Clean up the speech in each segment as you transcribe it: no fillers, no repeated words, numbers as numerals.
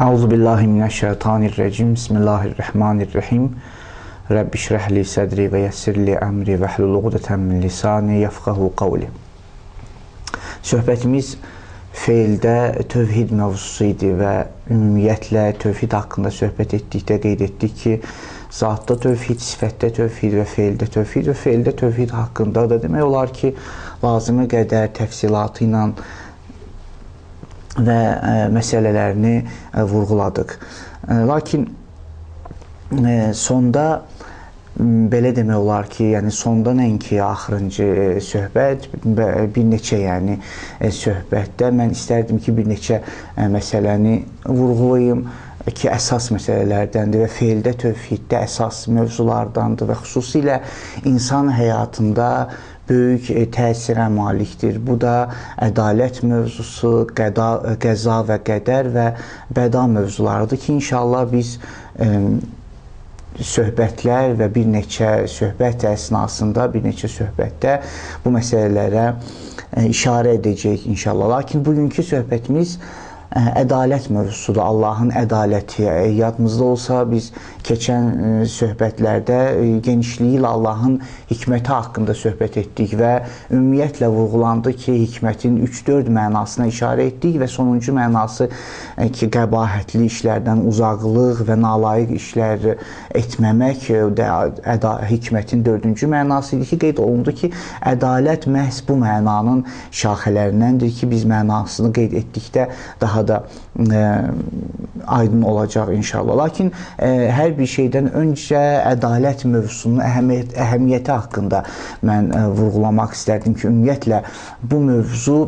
Euzubillahimineşşeytanirracim. Bismillahirrahmanirrahim. Rabbi şrahli sadri və yəssirli əmri və hlul uqdətən min lisani yəfqahu qavli. Söhbətimiz feildə tövhid mövzusu idi və ümumiyyətlə tövhid haqqında söhbət etdikdə qeyd etdik ki, zatda tövhid, sifətdə tövhid və feildə tövhid və feildə tövhid haqqında da demək olar ki, lazımi qədər təfsilatı ilə və məsələlərini vurğuladıq. Lakin sonda belə demək olar ki, yəni sonda nəinki axırıncı söhbət, bir neçə söhbətdə mən istərdim ki, bir neçə məsələni vurğulayım ki, əsas məsələlərdəndir və feildə tövhiddə əsas mövzulardandır və xüsusilə insan həyatında böyük təsirə malikdir. Bu da ədalət mövzusu, qəza və qədər və bəda mövzularıdır ki, inşallah biz söhbətlər və bir neçə söhbət əsnasında, bir neçə söhbətdə bu məsələlərə işarə edəcəyik inşallah. Lakin bugünkü söhbətimiz ədalət mövzusudur, Allahın ədaləti. Yadımızda olsa, biz keçən söhbətlərdə genişliyi ilə Allahın hikməti haqqında söhbət etdik və ümumiyyətlə vurğulandı ki, hikmətin 3-4 mənasına işarə etdik və sonuncu mənası ki, qəbahətli işlərdən uzaqlıq və nalayiq işlər etməmək hikmətin 4-cü mənası idi ki, qeyd olundu ki, ədalət məhz bu mənanın şaxələrindəndir ki, biz mənasını qeyd etdikdə daha da aydın olacaq inşallah. Lakin hər bir şeydən öncə ədalət mövzusunun əhəmiyyəti haqqında mən vurğulamaq istərdim ki, ümumiyyətlə bu mövzu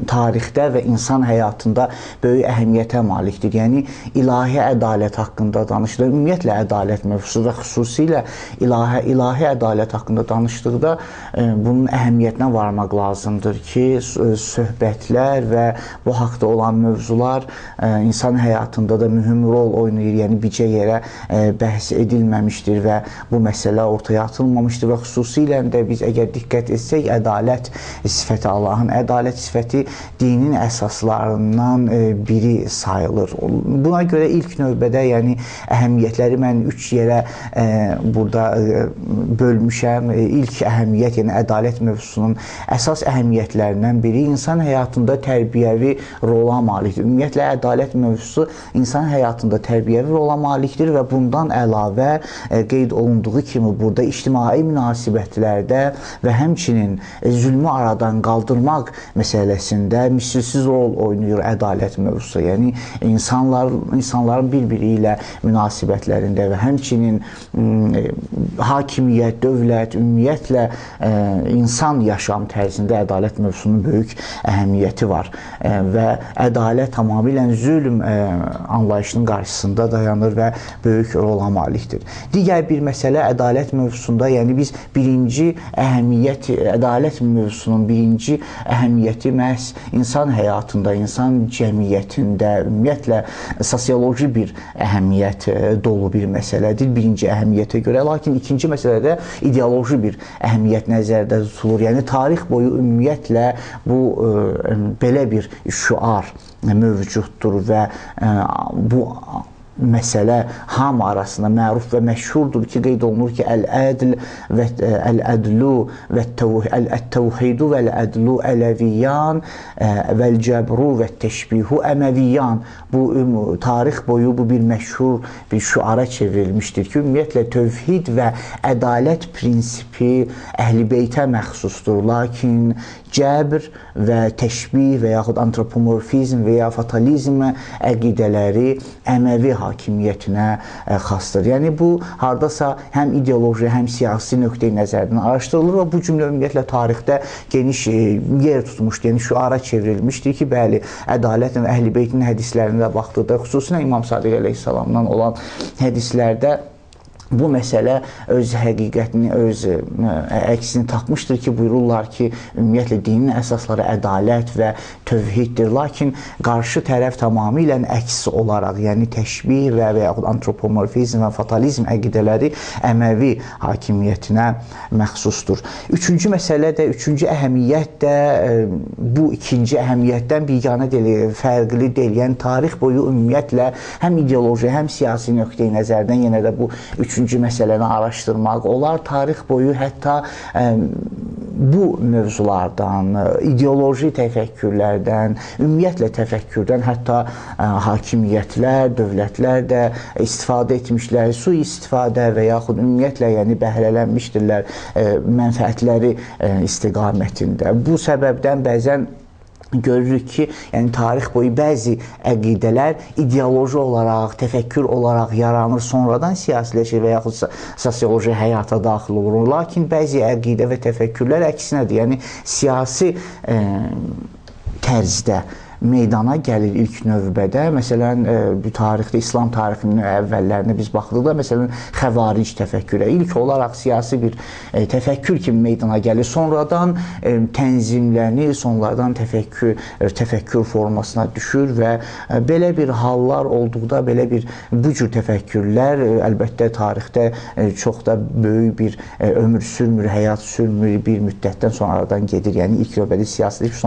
tarixdə və insan həyatında böyük əhəmiyyətə malikdir. Yəni, ilahi ədalət haqqında danışılır. Ümumiyyətlə, ədalət mövzusu və xüsusilə ilahi ədalət haqqında danışdıqda bunun əhəmiyyətinə varmaq lazımdır ki, söhbətlər və bu haqda olan mövzular insan həyatında da mühüm rol oynayır. Yəni, bircə yerə bəhs edilməmişdir və bu məsələ ortaya atılmamışdır və xüsusilə də biz əgər diqqət etsək, ədalət sifəti, Allahın ədalət sifəti dinin əsaslarından biri sayılır. Buna görə ilk növbədə, yəni əhəmiyyətləri mən 3 yerə burada bölmüşəm. İlk əhəmiyyət, yəni ədalət mövzusunun əsas əhəmiyyətlərindən biri insan həyatında tərbiyəvi rola malikdir. Ümumiyyətlə, ədalət mövzusu insan həyatında tərbiyəvi rola malikdir və bundan əlavə qeyd olunduğu kimi burada ictimai münasibətlərdə və həmçinin zülmü aradan qaldırmaq məsələsində misilsiz rol oynayır ədalət mövzusu. Yəni, insanların bir-biri ilə münasibətlərində və həmçinin hakimiyyət, dövlət, ümumiyyətlə insan yaşam tərzində ədalət mövzusunun böyük əhəmiyyəti var və ədalət tamamilə zülm anlayışının qarşısında dayanır və böyük rola malikdir. Digər bir məsələ ədalət mövzusunda, yəni biz birinci əhəmiyyət, ədalət mövzusunun birinci əhəmiyyəti məhz insan həyatında, insan cəmiyyətində, ümumiyyətlə sosioloji bir əhəmiyyət dolu bir məsələdir birinci əhəmiyyətə görə. Lakin ikinci məsələdə ideoloji bir əhəmiyyət nəzərdə tutulur. Yəni, tarix boyu ümumiyyətlə bu belə bir şüar mövcuddur və bu məsələ hamı arasında məruf və məşhurdur ki, qeyd olunur ki, əl-ədl və əl-ədlu və əl-təvhidu və əl-ədlu ələviyyan vəl-cəbru və təşbihu əməviyyan. Bu, tarix boyu bu bir məşhur bir şüara çevrilmişdir ki, ümumiyyətlə, tövhid və ədalət prinsipi əhl-i beytə məxsusdur. Lakin cəbr və təşbih və yaxud antropomorfizm və ya fatalizm əqidələri əməvi hakimiyyətinə xasdır. Yəni, bu, haradasa həm ideoloji, həm siyasi nöqteyi nəzərdən araşdırılır və bu cümlə ümumiyyətlə tarixdə geniş yer tutmuşdur. Yəni, şüara çevrilmişdir ki, bəli, ədalət və əhl-i beytin hədislərində baxdıqda, xüsusilə İmam Sadiq əleyhissalamdan olan hədislərdə bu məsələ öz həqiqətini, öz əksini tapmışdır ki, buyururlar ki, ümumiyyətlə dinin əsasları ədalət və tövhiddir. Lakin qarşı tərəf tamamilə əks olaraq, yəni təşbih və yaxud antropomorfizm və fatalizm əqidələri Əməvi hakimiyyətinə məxsusdur. Üçüncü məsələ də, üçüncü əhəmiyyət də bu ikinci əhəmiyyətdən biganə deyil, fərqli deyil. Yəni tarix boyu ümumiyyətlə həm ideoloji, həm siyasi nöqteyi nəzərdən yenə də bu üçüncü məsələni araşdırmaq olar. Tarix boyu hətta bu mövzulardan, ideoloji təfəkkürlərdən, ümumiyyətlə təfəkkürdən hətta hakimiyyətlər, dövlətlər də istifadə etmişlər, sui-istifadə və yaxud ümumiyyətlə yəni bəhrələnmişdirlər mənfəətləri istiqamətində. Bu səbəbdən bəzən görürük ki, yəni tarix boyu bəzi əqidələr ideoloji olaraq, təfəkkür olaraq yaranır, sonradan siyasiləşir və yaxud sosioloji həyata daxil olur. Lakin bəzi əqidə və təfəkkürlər əksinədir. Yəni siyasi tərzdə meydana gəlir ilk növbədə. Məsələn, tarixdə, İslam tarixinin əvvəllərinə biz baxdıqda, məsələn, xəvaric təfəkkürə ilk olaraq siyasi bir təfəkkür kimi meydana gəlir. Sonradan tənzimlənir, sonradan təfəkkür formasına düşür və belə bir hallar olduqda, belə bir bu cür təfəkkürlər əlbəttə tarixdə çox da böyük bir ömür sürmür, həyat sürmür, bir müddətdən sonradan gedir. Yəni ilk növbədə siyasiləşir,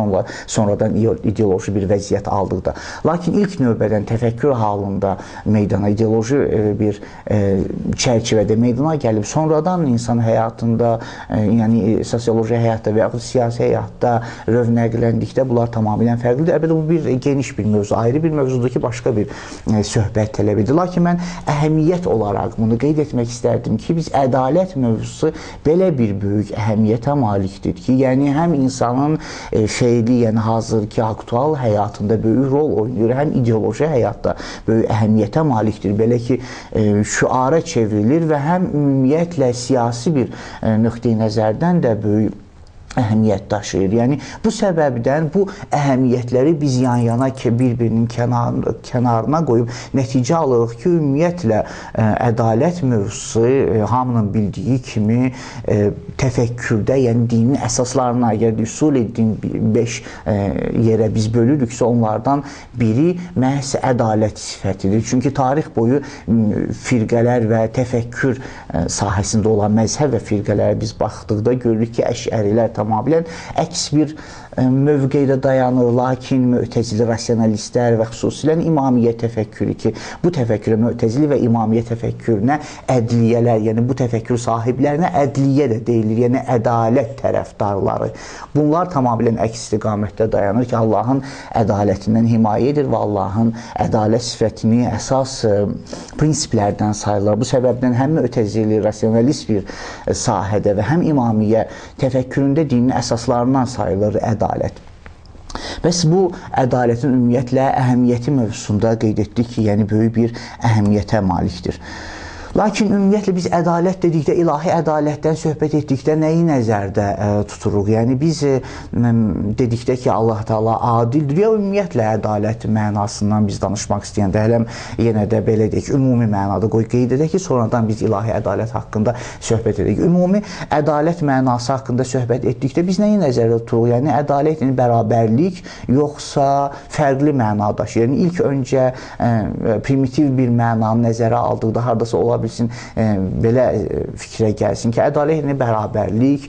sonradan ideoloji bir vəziyyət aldıqda. Lakin ilk növbədən təfəkkür halında meydana, ideoloji bir çərçivədə meydana gəlib, sonradan insan həyatında, yəni sosioloji həyatda və yaxud siyasi həyatda rövnəqləndikdə bunlar tamamilə fərqlidir. Əlbəttə bu bir geniş bir mövzu, ayrı bir mövzudur ki, başqa bir söhbət tələb edir. Lakin mən əhəmiyyət olaraq bunu qeyd etmək istərdim ki, biz ədalət mövzusu belə bir böyük əhəmiyyətə malikdir ki, yəni həm insanın feili, yəni hazırki aktual həyatında böyük rol oynayır, həm ideoloji həyatda böyük əhəmiyyətə malikdir. Belə ki, şüara çevrilir və həm ümumiyyətlə siyasi bir nöqteyi nəzərdən də böyük əhəmiyyət daşıyır. Yəni bu səbəbdən bu əhəmiyyətləri biz yan-yana ki, bir-birinin kənarına qoyub nəticə alırıq ki, ümumiyyətlə ədalət mövzusu hamının bildiyi kimi təfəkkürdə, yəni dinin əsaslarına, əgər usul-i din 5 yerə biz bölürüksə, onlardan biri məhz ədalət sifətidir. Çünki tarix boyu firqələr və təfəkkür sahəsində olan məzhəb və firqələrə biz baxdıqda görürük ki, əşərilər tamamilə əks bir mövqedə dayanır. Lakin Mötəzili rasionalistlər və xüsusilə İmamiyyə təfəkkürü ki, bu təfəkkürə, Mötəzili və İmamiyyə təfəkkürünə ədliyyələr, yəni bu təfəkkür sahiblərinə ədliyyə də deyilir, yəni ədalət tərəfdarları. Bunlar tamamilə əks istiqamətdə dayanır ki, Allahın ədalətindən himayə edir və Allahın ədalət sifətini əsas prinsiplərdən sayılır. Bu səbəbdən həm Mötəzili rasionalist bir sahədə və həm İmamiyyə təfəkküründə dinin əsaslarından sayılır ədalət. Bəs bu ədalətin ümumiyyətlə əhəmiyyəti mövzusunda qeyd etdik ki, yəni böyük bir əhəmiyyətə malikdir. Lakin ümumiyyətlə biz ədalət dedikdə, ilahi ədalətdən söhbət etdikdə nəyi nəzərdə tuturuq? Yəni biz dedikdə ki, Allah Teala adildir, ya ümumiyyətlə ədalət mənasından biz danışmaq istəyəndə, hələm yenə də belə deyək, ümumi mənada qeyd edək ki, sonradan biz ilahi ədalət haqqında söhbət edək. Ümumi ədalət mənası haqqında söhbət etdikdə biz nəyi nəzərdə tuturuq? Yəni ədalət, yəni bərabərlik, yoxsa fərqli məna daşıyır? Yəni ilk öncə primitiv bir mənanı nəzərə aldıqda hardasa ola bilsin, belə fikrə gəlsin ki, ədalət yəni bərabərlik,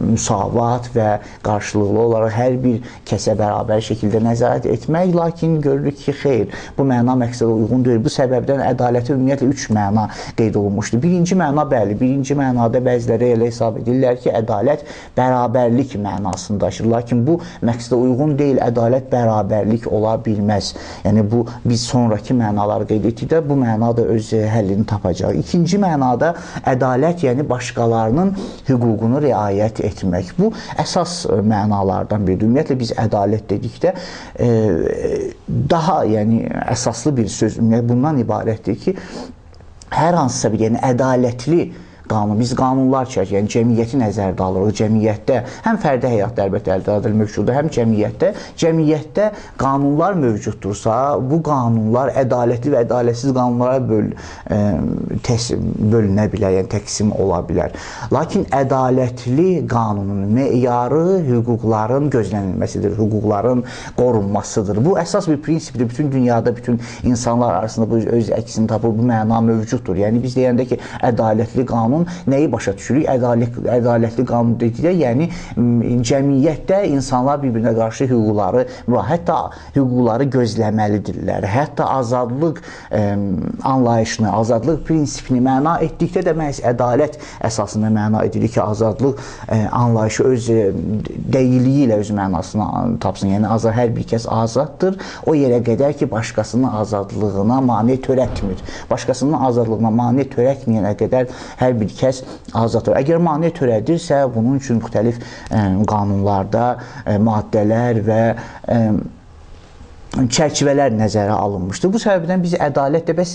müsavat və qarşılıqlı olaraq hər bir kəsə bərabər şəkildə nəzarət etmək. Lakin görürük ki, xeyr, bu məna məqsədə uyğun deyil. Bu səbəbdən ədalətin ümumiyyətlə 3 məna qeyd olunmuşdur. Birinci məna, bəli, birinci mənada bəziləri elə hesab edirlər ki, ədalət bərabərlik mənasını daşır. Lakin bu məqsədə uyğun deyil, ədalət bərabərlik ola bilməz. Yəni bu, biz sonraki mənaları qeyd etdikdə bu məna da öz həllini tapacaq. İkinci mənada ədalət, yəni başqalarının hüququnu riayət etmək. Bu əsas mənalardan biridir. Ümumiyyətlə biz ədalət dedikdə daha, yəni əsaslı bir söz bundan ibarətdir ki, hər hansısa bir, yəni ədalətli qanun, biz qanunlar çəkir, yəni cəmiyyəti nəzərdə alırıq. Cəmiyyətdə həm fərdi həyatda əlbəttə əldə mövcuddur, həm cəmiyyətdə qanunlar mövcuddursa, bu qanunlar ədalətli və ədalətsiz qanunlara bölünə bilər, yəni təqsim ola bilər. Lakin ədalətli qanunun meyarı hüquqların gözlənilməsidir, hüquqların qorunmasıdır. Bu əsas bir prinsipdir. Bütün dünyada, bütün insanlar arasında bu öz əksini tapır, bu məna mövcuddur. Yəni biz deyəndə ki, ədalətli qanun nəyi başa düşürük? Ədalətli qanun dedikdə, yəni cəmiyyətdə insanlar bir-birinə qarşı hüquqları, hətta hüquqları gözləməlidirlər. Hətta azadlıq anlayışını, azadlıq prinsipini məna etdikdə də məhz ədalət əsasında məna edilir ki, azadlıq anlayışı öz deyiliyi ilə öz mənasını tapsın. Yəni hər bir kəs azaddır. O yerə qədər ki, başqasının azadlığına mane törətmir. Başqasının azadlığına mane törətməyənə qədər hər bir kəs azaddır. Əgər mane törədirsə, bunun üçün müxtəlif qanunlarda maddələr və çərçivələr nəzərə alınmışdır. Bu səbəbdən biz ədalətdə bəs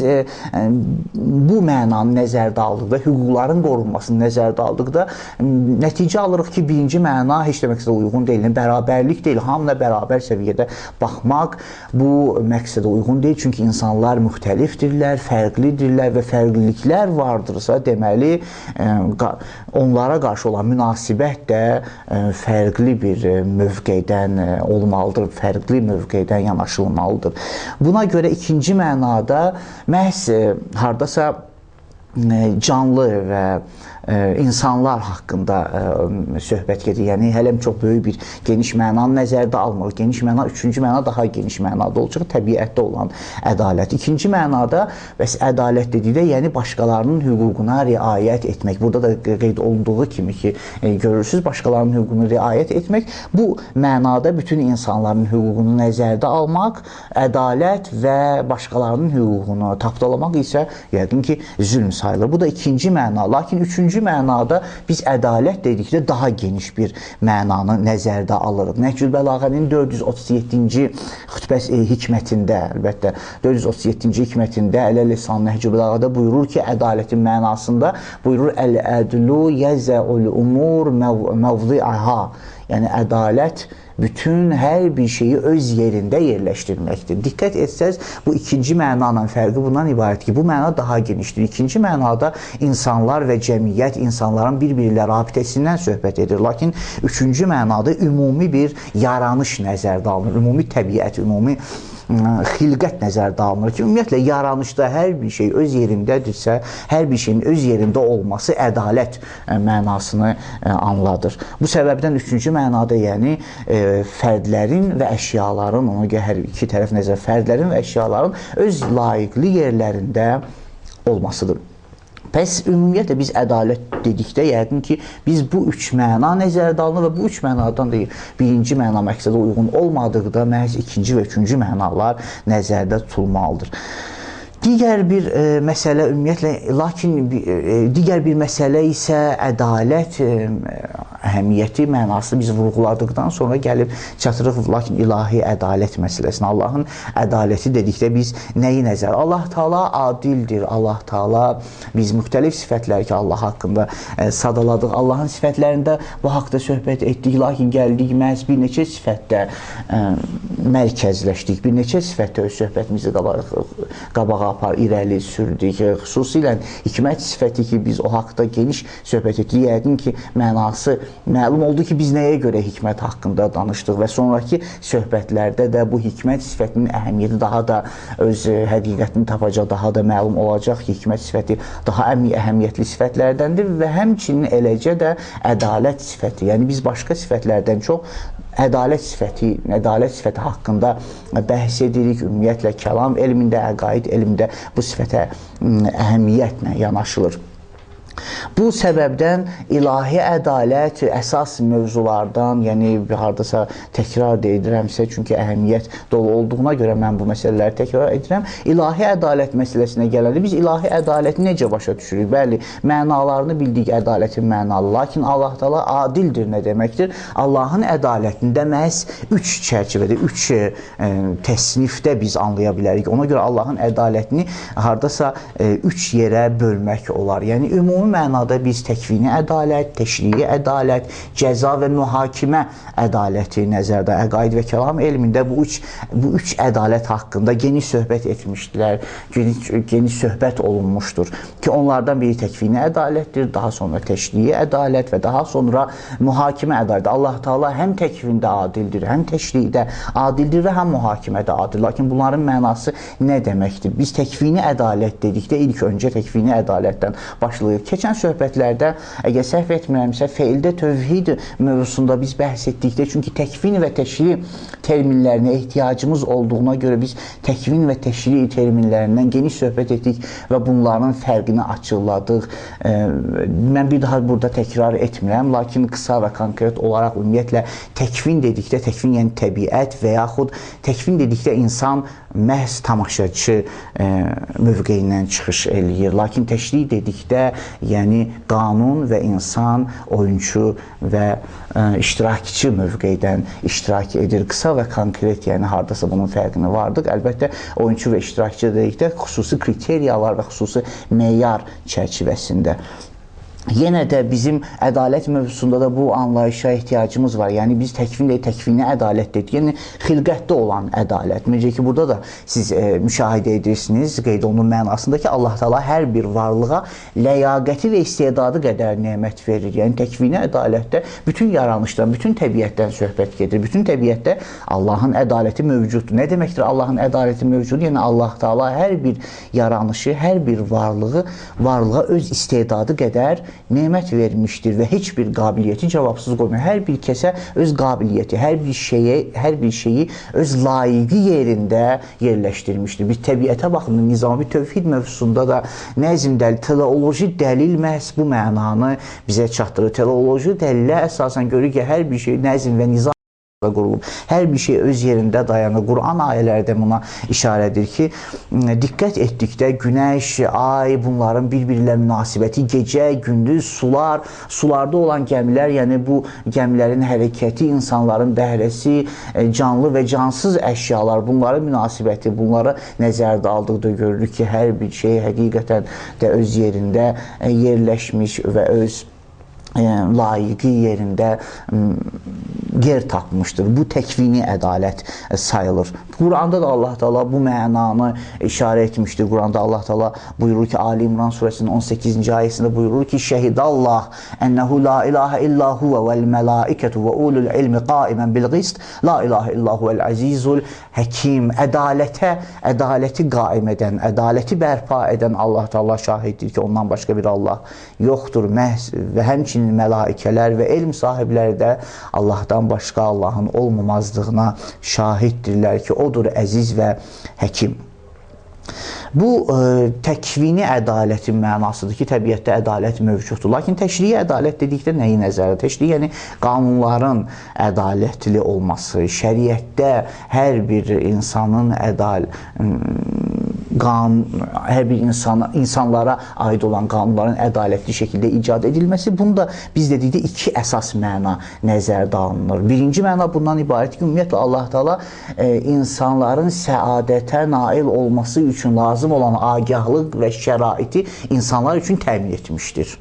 bu mənanı nəzərdə aldıqda, hüquqların qorunmasını nəzərdə aldıqda nəticə alırıq ki, birinci məna heç də məqsədə uyğun deyil. Bərabərlik deyil, hamına bərabər səviyyədə baxmaq bu məqsədə uyğun deyil. Çünki insanlar müxtəlifdirlər, fərqlidirlər və fərqliliklər vardırsa, deməli, onlara qarşı olan münasibət də fərqli bir mövqedən olmalıdır, fərqli mövqedən yanaşılmalıdır. Buna görə ikinci mənada məhz hardasa canlı və insanlar haqqında söhbət gedir. Yəni, hələm çox böyük bir geniş mənanı nəzərdə almır. Geniş məna, üçüncü məna daha geniş mənada olacaq, təbiətdə olan ədalət. İkinci mənada, bəs ədalət dedikdə, yəni başqalarının hüququna riayət etmək. Burada da qeyd olunduğu kimi ki, görürsünüz, başqalarının hüququna riayət etmək. Bu mənada bütün insanların hüququnu nəzərdə almaq, ədalət və başqalarının hüququnu tapdalamaq isə yəqin ki, zülm sayılır. Bu da ikinci məna. Lakin üçüncü mənada biz ədalət dedikdə daha geniş bir mənanı nəzərdə alırıq. Nəhcül Bəlağənin 437-ci hikmətində, əlbəttə 437-ci hikmətində Əl-Lisan Nəhcül Bəlağədə buyurur ki, ədalətin mənasında buyurur Əl-ədlu yəzəul umur məvzi'aha. Yəni, ədalət bütün hər bir şeyi öz yerində yerləşdirməkdir. Diqqət etsəz, bu ikinci mənanın fərqi bundan ibarət ki, bu məna daha genişdir. İkinci mənada insanlar və cəmiyyət, insanların bir-biri ilə rabitəsindən söhbət edir. Lakin üçüncü mənada ümumi bir yaranış nəzərdə alınır, ümumi təbiət, ümumi xilqət nəzərdə alınır ki, ümumiyyətlə, yaranışda hər bir şey öz yerindədirsə, hər bir şeyin öz yerində olması ədalət mənasını anladır. Bu səbəbdən üçüncü mənada, yəni, fərdlərin və əşyaların, ona görə hər iki tərəf nəzər, fərdlərin və əşyaların öz layiqli yerlərində olmasıdır. Bəs ümumiyyətlə biz ədalət dedikdə yəqin ki, biz bu üç məna nəzərdə alınır və bu üç mənadan da birinci məna məqsədə uyğun olmadıqda məhz ikinci və üçüncü mənalar nəzərdə tutulmalıdır. Digər bir məsələ ümumiyyətlə, lakin digər bir məsələ isə ədalət əhəmiyyəti mənasını biz vurğuladıqdan sonra gəlib çatırıq lakin ilahi ədalət məsələsinə. Allahın ədaləti dedikdə biz nəyi nəzər? Allah Taala adildir. Allah Taala biz müxtəlif sifətlər ki, Allah haqqında sadaladıq. Allahın sifətlərində bu haqda söhbət etdik, lakin gəldik məhz bir neçə sifətdə mərkəzləşdik. Bir neçə sifətdə öz söhbətimizi qabağa irəli sürdük. Xüsusilə hikmət sifəti ki, biz o haqda geniş söhbət etdik. Yəqin ki, mənası məlum oldu ki, biz nəyə görə hikmət haqqında danışdıq və sonraki söhbətlərdə də bu hikmət sifətinin əhəmiyyəti daha da öz həqiqətini tapacaq, daha da məlum olacaq ki, hikmət sifəti daha əhəmiyyətli sifətlərdəndir və həmçinin eləcə də ədalət sifəti. Yəni, biz başqa sifətlərdən çox ədalət sifəti haqqında bəhs edirik. Ümumiyyətlə, kəlam elmində, əqaid elmində bu sifətə əhəmiyyətlə yanaşılır. Bu səbəbdən ilahi ədalət əsas mövzulardan, yəni hardasa təkrar edirəmsə, çünki əhəmiyyət dolu olduğuna görə mən bu məsələləri təkrar edirəm. İlahi ədalət məsələsinə gələndə biz ilahi ədaləti necə başa düşürük? Bəli, mənalarını bildik ədalətin mənalı, lakin Allah Taala adildir nə deməkdir? Allahın ədalətində məhz üç çərçivədə, üç təsnifdə biz anlaya bilərik. Ona görə Allahın ədalətini hardasa üç yerə bölmək olar. Yəni, ümumi ümumi mənada biz təkvini ədalət, təşrii ədalət, cəza və mühakimə ədaləti nəzərdə əqaid və kəlam elmində bu üç ədalət haqqında geniş söhbət etmişdilər, geniş söhbət olunmuşdur ki, onlardan biri təkvini ədalətdir, daha sonra təşrii ədalət və daha sonra mühakimə ədalət. Allah Teala həm təkvində adildir, həm təşridə adildir və həm mühakimədə adil. Lakin bunların mənası nə deməkdir? Biz təkvini ədalət dedikdə ilk öncə təkvini ədalətdən başlayır. Keçən söhbətlərdə, əgər səhv etmirəmsə, feildə tövhid mövzusunda biz bəhs etdikdə, çünki təkvin və təşri terminlərinə ehtiyacımız olduğuna görə biz təkvin və təşri terminlərindən geniş söhbət etdik və bunların fərqini açıqladıq. Mən bir daha burada təkrar etmirəm, lakin qısa və konkret olaraq ümumiyyətlə təkvin dedikdə, təkvin yəni təbiət və yaxud təkvin dedikdə insan məhz tamaşaçı mövqeyindən çıxış eləyir. Lakin təşri dedikdə, yəni qanun və insan oyunçu və iştirakçı mövqeydən iştirak edir. Qısa və konkret, yəni hardasa bunun fərqini vardıq. Əlbəttə, oyunçu və iştirakçı dedikdə xüsusi kriteriyalar və xüsusi meyar çərçivəsində. Yenə də bizim ədalət mövzusunda da bu anlayışa ehtiyacımız var. Yəni biz təkvini ədalət dedik. Yəni xilqətdə olan ədalət. Necə ki, burada da siz müşahidə edirsiniz, qeyd olunun mənasında ki, Allah Teala hər bir varlığa ləyaqəti və istedadı qədər nemət verir. Yəni təkvini ədalətdə bütün yaranışdan, bütün təbiətdən söhbət gedir. Bütün təbiətdə Allahın ədaləti mövcuddur. Nə deməkdir Allahın ədaləti mövcuddur? Yəni Allah Teala hər bir yaranışı, hər bir varlığa öz istedadı qədər nemət vermişdir və heç bir qabiliyyəti cavabsız qoymuyor. Hər bir kəsə öz qabiliyyəti, hər bir şeyi öz layiqi yerində yerləşdirmişdir. Biz təbiətə baxımda nizami tövhid mövzusunda da nəzm dəlil, teleoloji dəlil məhz bu mənanı bizə çatdırır. Teleoloji dəlilə əsasən görür ki, hər bir şey nəzm və nizam qurulub. Hər bir şey öz yerində dayanır. Quran ayələri də buna işarə edir ki, diqqət etdikdə günəş, ay, bunların bir-birlə münasibəti, gecə, gündüz, sularda olan gəmilər, yəni bu gəmilərin hərəkəti, insanların bəhrəsi, canlı və cansız əşyalar, bunların münasibəti, bunları nəzərdə aldıqda görürük ki, hər bir şey həqiqətən də öz yerində yerləşmiş və öz layiqi yerində yer tapmışdır. Bu təkvini ədalət sayılır. Quranda da Allah Teala bu mənanı işarə etmişdir. Quranda Allah Teala buyurur ki, Ali İmran surəsinin 18-ci ayəsində buyurur ki, Şəhidallah ənəhu la ilahə illa huvə vəl mələikətu və ulul ilmi qaimən bil qist, la ilahə illa huvəl əzizul həkim. Ədaləti qaim edən, ədaləti bərpa edən Allah Teala şahiddir ki, ondan başqa bir Allah yoxdur. Məhz və həmçinin mələikələr və elm sahibləri də Allahdan başqa Allahın olmamazlığına şahiddirlər ki, odur əziz və həkim. Bu təkvini ədalətin mənasıdır ki, təbiətdə ədalət mövcuddur. Lakin təşrii ədalət dedikdə nəyi nəzərdə? Təşrii, yəni qanunların ədalətli olması, şəriətdə hər bir insanın hər bir insanlara aid olan qanunların ədalətli şəkildə icad edilməsi, bunda biz dedikdə iki əsas məna nəzərdə alınır. Birinci məna bundan ibarət ki, ümumiyyətlə Allah Teala insanların səadətə nail olması üçün lazım olan agahlıq və şəraiti insanlar üçün təmin etmişdir.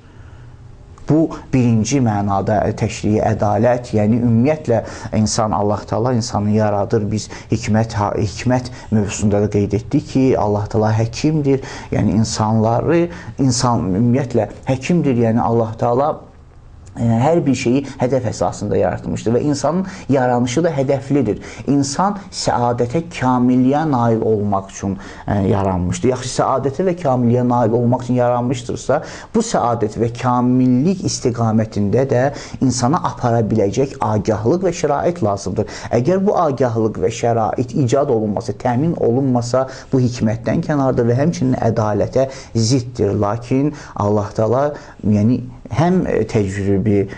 Bu birinci mənada təşrii ədalət, yəni ümumiyyətlə insan, Allah Teala insanı yaradır. Biz hikmət mövzusunda da qeyd etdik ki, Allah Teala həkimdir, yəni insan ümumiyyətlə həkimdir, yəni Allah Teala hər bir şeyi hədəf əsasında yaratmışdır və insanın yaranışı da hədəflidir. İnsan səadətə, kamilliyə nail olmaq üçün yaranmışdır. Yaxşı, səadətə və kamilliyə nail olmaq üçün yaranmışdırsa, bu səadət və kamillik istiqamətində də insana apara biləcək agahlıq və şərait lazımdır. Əgər bu agahlıq və şərait icad olunmasa, təmin olunmasa, bu hikmətdən kənardır və həmçinin ədalətə ziddir. Lakin Allah Teala, yəni həm təcrübi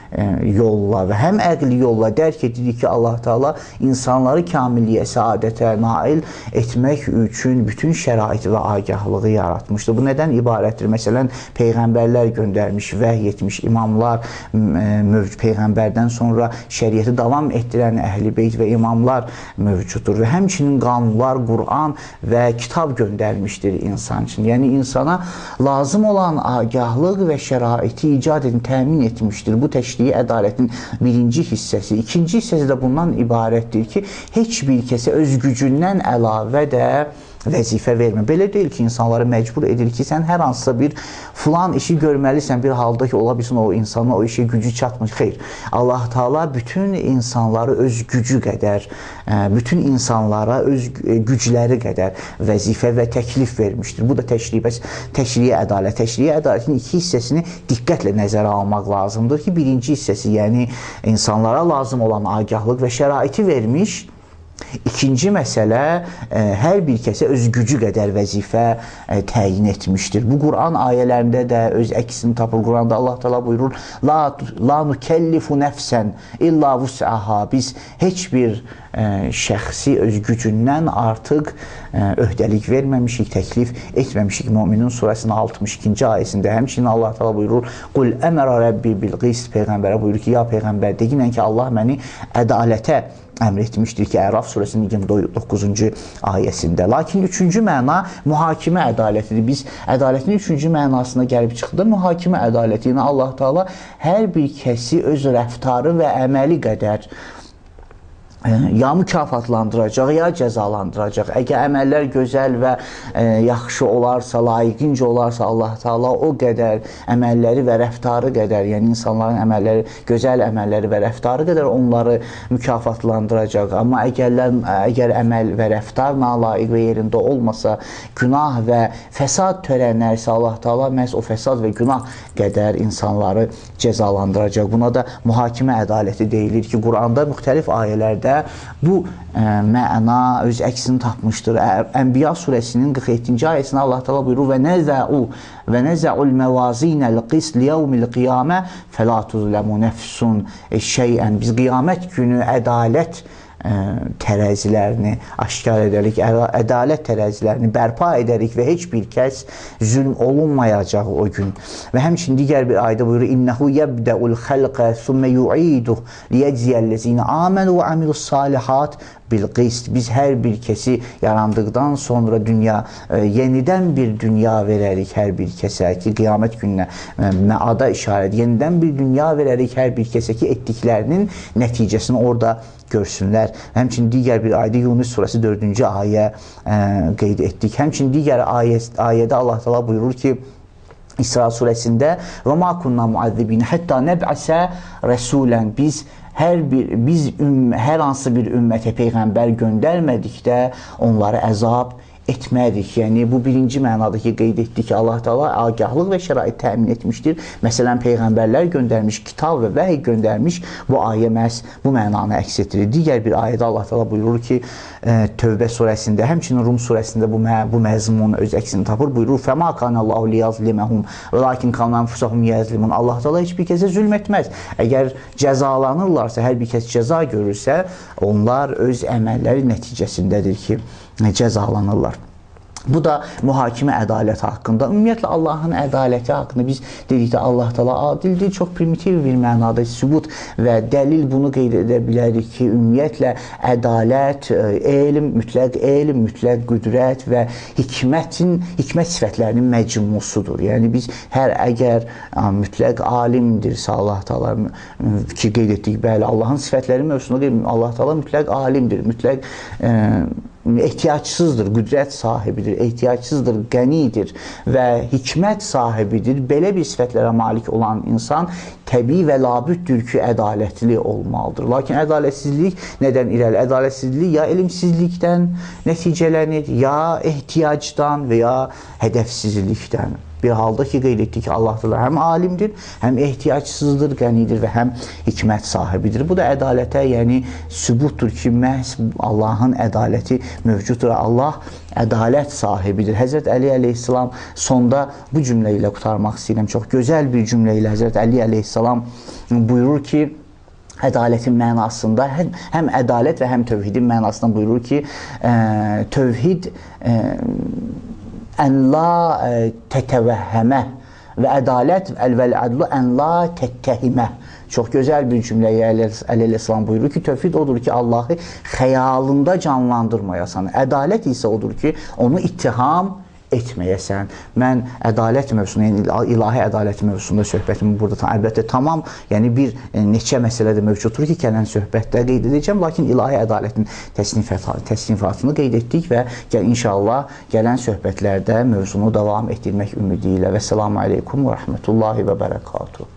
yolla və həm əqli yolla dərk edirik ki, Allah Teala insanları kamilliyə, səadətə nail etmək üçün bütün şərait və agahlığı yaratmışdır. Bu nədən ibarətdir? Məsələn, peyğəmbərlər göndərmiş, vəhy etmiş imamlar, peyğəmbərdən sonra şəriəti davam etdirən əhl-i beyt və imamlar mövcuddur və həmçinin qanunlar, Qur'an və kitab göndərmişdir insan üçün. Yəni, insana lazım olan agahlıq və şəraiti icad edin, təmin etmişdir. Bu təşriyi ədalətin birinci hissəsi. İkinci hissəsi də bundan ibarətdir ki, heç bir kəsə öz gücündən əlavə də vəzifə vermə. Belə deyil ki, insanları məcbur edir ki, sən hər hansısa bir filan işi görməlisən, bir halda ki, ola bilsin o insana o işə gücü çatmır. Xeyr, Allah Teala bütün insanları öz gücü qədər, bütün insanlara öz gücləri qədər vəzifə və təklif vermişdir. Bu da təşriyi ədalət. Təşriyi ədalətin iki hissəsini diqqətlə nəzərə almaq lazımdır ki, birinci hissəsi, yəni insanlara lazım olan agahlıq və şəraiti vermiş. İkinci məsələ, hər bir kəsə öz gücü qədər vəzifə təyin etmişdir. Bu, Qur'an ayələrində də öz əksini tapır. Qur'anda Allah Teala buyurur, La nukellifu nəfsən illa vus'aha. Biz heç bir şəxsi öz gücündən artıq öhdəlik verməmişik, təklif etməmişik. Müminin surəsinin 62-ci ayəsində həmçinin Allah Teala buyurur, Qul əmərə Rəbbi bil-qist. Peyğəmbərə buyurur ki, ya Peyğəmbər, deginən ki, Allah məni ədalətə əmr etmişdir ki, Əraf surəsinin 29-cu ayəsində. Lakin üçüncü məna mühakimə ədalətidir. Biz ədalətin üçüncü mənasına gəlib çıxdı. Mühakimə ədaləti, yəni Allah Teala hər bir kəsi öz rəftarı və əməli qədər ya mükafatlandıracaq, ya cəzalandıracaq. Əgər əməllər gözəl və yaxşı olarsa, layiqincə olarsa, Allah Teala o qədər əməlləri və rəftarı qədər, yəni insanların əməlləri, gözəl əməlləri və rəftarı qədər onları mükafatlandıracaq. Amma əgər əməl və rəftar nalayiq və yerində olmasa, günah və fəsad törənərsə, Allah Teala məhz o fəsad və günah qədər insanları cəzalandıracaq. Buna da mühakimə ədaləti deyilir ki, Qur'anda müxtəlif ayələrdə bu məna öz əksini tapmışdır. Ənbiya surəsinin 47-ci ayəsində Allah Teala buyurur və nəzə'ul məvazinəl qist liyevmil qiyamə fəla tuzləmu nəfsun şeyən. Biz qiyamət günü ədalət tərəzilərini aşkar edərik, ədalət tərəzilərini bərpa edərik və heç bir kəs zülm olunmayacaq o gün. Və həmçinin digər bir ayda buyurur, İnnəhu yəbdəul xəlqə sümmə yu'iduh liyəcziyəlləzinə amənu və amilus salihat bil-qist. Biz hər bir kəsi yarandıqdan sonra yenidən bir dünya verərik hər bir kəsə ki, qiyamət gününə məada işarət, yenidən bir dünya verərik hər bir kəsə ki, etdiklərinin nəticəsini orada görsünlər. Həmçinin digər bir ayda Yunus surəsi 4-cü ayə qeyd etdik. Həmçinin digər ayədə Allah Teala buyurur ki, İsra surəsində və ma kunna muazzibin hətta nəb'əsə rəsulən. Biz hər hansı bir ümmətə peyğəmbər göndərmədikdə onları əzab etmədik. Yəni, bu birinci mənada ki, qeyd etdik ki, Allah Teala agahlıq və şərait təmin etmişdir. Məsələn, peyğəmbərlər göndərmiş, kitab və vəhy göndərmiş, bu ayə məhz bu mənanı əks etdirir. Digər bir ayədə Allah Teala buyurur ki, Tövbə surəsində, həmçinin Rum surəsində bu məzmun öz əksini tapır. Buyurur, فَمَا كَانَ اللّٰهُ لِيَظْلِمَهُمْ وَلَاكِنْ كَانُوا أَنفُسَهُمْ يَظْلِمُونَ. Allah Teala heç bir kəsə zülm etməz. Əgər cəzalanırlarsa, hər bir kəs cəza görürsə, onlar öz əməlləri nəticəsindədir ki, cəzalanırlar. Bu da mühakimə ədaləti haqqında. Ümumiyyətlə, Allahın ədaləti haqqında biz dedikdə Allah Teala adildir, çox primitiv bir mənada sübut və dəlil bunu qeyd edə bilərik ki, ümumiyyətlə, ədalət, mütləq qüdrət və hikmət sifətlərinin məcmusudur. Yəni, biz əgər mütləq alimdirsə Allah Teala ki, qeyd etdik, bəli, Allahın sifətləri mövzusunda deyil, Allah Teala mütləq alimdir, mütləq ehtiyacsızdır, qüdrət sahibidir, ehtiyacsızdır, qənidir və hikmət sahibidir. Belə bir sifətlərə malik olan insan təbii və labüddür ki, ədalətli olmalıdır. Lakin ədalətsizlik nədən irəli? Ədalətsizlik ya elmsizlikdən nəticələnir, ya ehtiyacdan və ya hədəfsizlikdən. Bir halda ki, qeyd etdik ki, Allah da həm alimdir, həm ehtiyacsızdır, qənidir və həm hikmət sahibidir. Bu da ədalətə, yəni sübutdur ki, məhz Allahın ədaləti mövcuddur. Allah ədalət sahibidir. Həzrət Əli əleyhissalam sonda bu cümlə ilə qurtarmaq istəyirəm. Çox gözəl bir cümlə ilə Həzrət Əli əleyhissalam buyurur ki, ədalətin mənasında, həm ədalət və həm tövhidin mənasında buyurur ki, tövhid ən la tətəvəhhəmə və ədalət vəl-ədlu ən la təttəhimə. Çox gözəl bir cümləyə Əli əleyhissalam buyurur ki, tövhid odur ki, Allahı xəyalında canlandırmayasan. Ədalət isə odur ki, onu ittiham etməyəsən. Mən ədalət mövzusunda, yəni ilahi ədalət mövzusunda söhbətimi burada əlbəttə tamam, yəni bir neçə məsələdə mövcuddur ki, gələn söhbətdə qeyd edəcəm, lakin ilahi ədalətin təsnifatını qeyd etdik və inşallah gələn söhbətlərdə mövzunu davam etdirmək ümidi ilə. Və selamu aleykum və rəhmətullahi və bərəkatuhu.